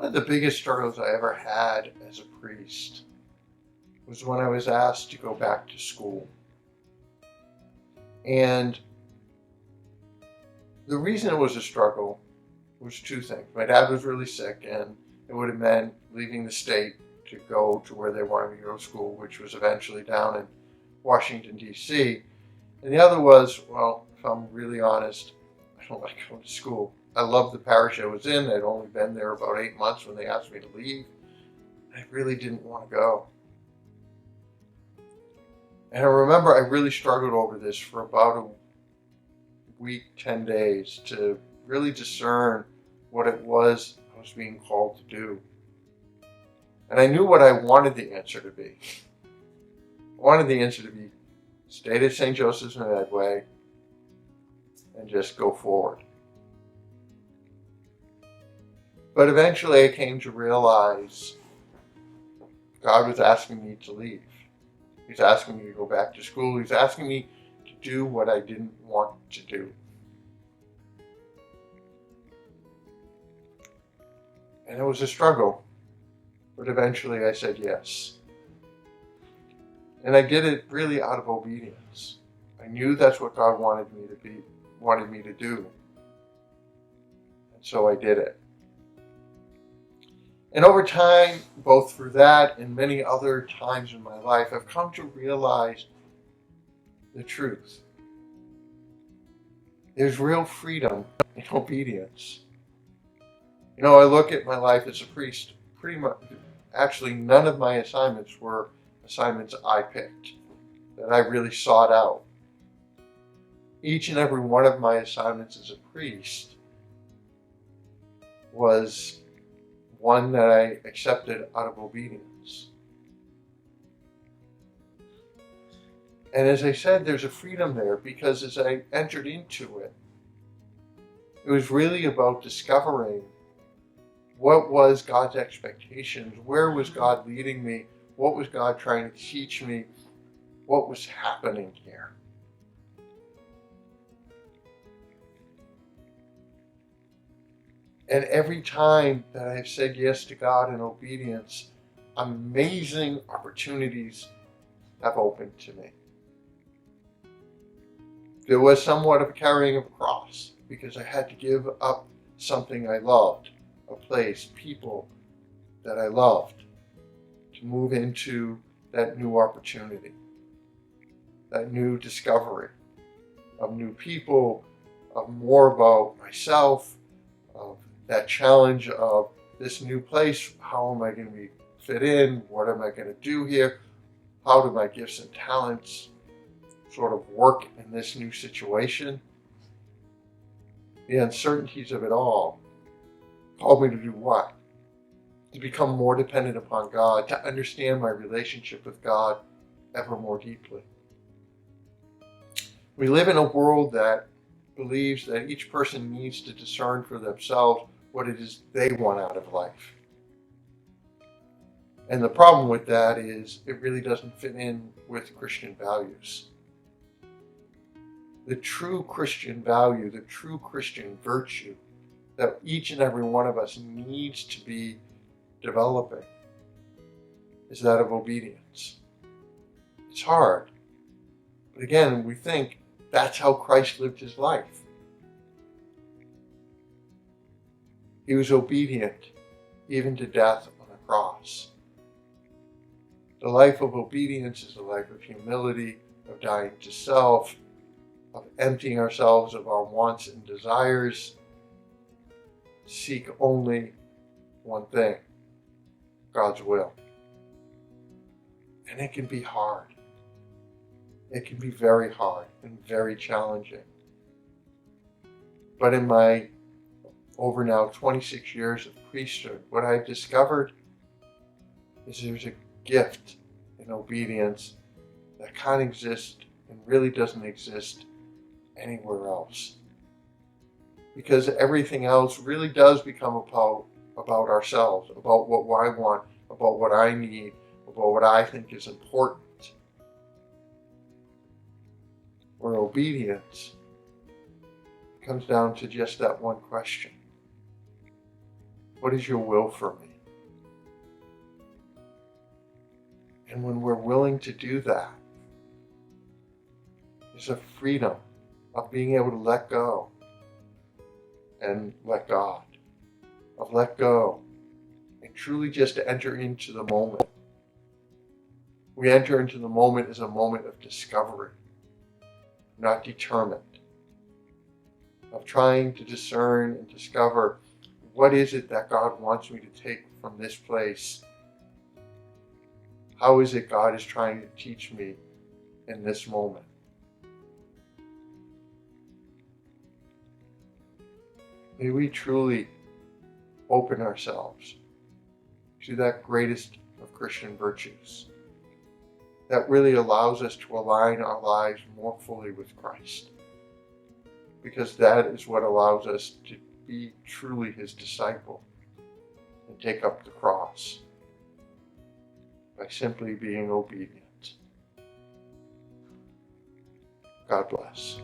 One of the biggest struggles I ever had as a priest was when I was asked to go back to school. And the reason it was a struggle was two things. My dad was really sick, and it would have meant leaving the state to go to where they wanted me to go to school, which was eventually down in Washington, D.C. And the other was, well, if I'm really honest, I don't like going to school. I loved the parish I was in. I'd only been there about 8 months when they asked me to leave. I really didn't want to go. And I remember I really struggled over this for about a week, 10 days to really discern what it was I was being called to do. And I knew what I wanted the answer to be. I wanted the answer to be stay at St. Joseph's in Medway and just go forward. But eventually I came to realize God was asking me to leave. He's asking me to go back to school. He's asking me to do what I didn't want to do. And it was a struggle, but eventually I said yes. And I did it really out of obedience. I knew that's what God wanted me to do. And so I did it. And over time, both through that and many other times in my life, I've come to realize the truth. There's real freedom in obedience. You know, I look at my life as a priest, pretty much, actually none of my assignments were assignments I picked, that I really sought out. Each and every one of my assignments as a priest was one that I accepted out of obedience. And as I said, there's a freedom there because as I entered into it, it was really about discovering what was God's expectations, where was God leading me, what was God trying to teach me, what was happening here. And every time that I've said yes to God in obedience, amazing opportunities have opened to me. There was somewhat of a carrying of a cross because I had to give up something I loved, a place, people that I loved, to move into that new opportunity, that new discovery of new people, of more about myself, of that challenge of this new place. How am I going to fit in? What am I going to do here? How do my gifts and talents sort of work in this new situation? The uncertainties of it all called me to do what? To become more dependent upon God, to understand my relationship with God ever more deeply. We live in a world that believes that each person needs to discern for themselves what it is they want out of life. And the problem with that is it really doesn't fit in with Christian values. The true Christian value, the true Christian virtue that each and every one of us needs to be developing is that of obedience. It's hard. But again, we think that's how Christ lived his life. He was obedient, even to death on a cross. The life of obedience is a life of humility, of dying to self, of emptying ourselves of our wants and desires. Seek only one thing, God's will. And it can be hard. It can be very hard and very challenging. But in my over now 26 years of priesthood, what I've discovered is there's a gift in obedience that can't exist and really doesn't exist anywhere else. Because everything else really does become about ourselves, about what I want, about what I need, about what I think is important. Where obedience comes down to just that one question. What is your will for me? And when we're willing to do that, there's a freedom of being able to let go and let God, of let go and truly just to enter into the moment. We enter into the moment as a moment of discovery, not determined, of trying to discern and discover what is it that God wants me to take from this place. How is it God is trying to teach me in this moment? May we truly open ourselves to that greatest of Christian virtues that really allows us to align our lives more fully with Christ, because that is what allows us to be truly His disciple and take up the cross by simply being obedient. God bless.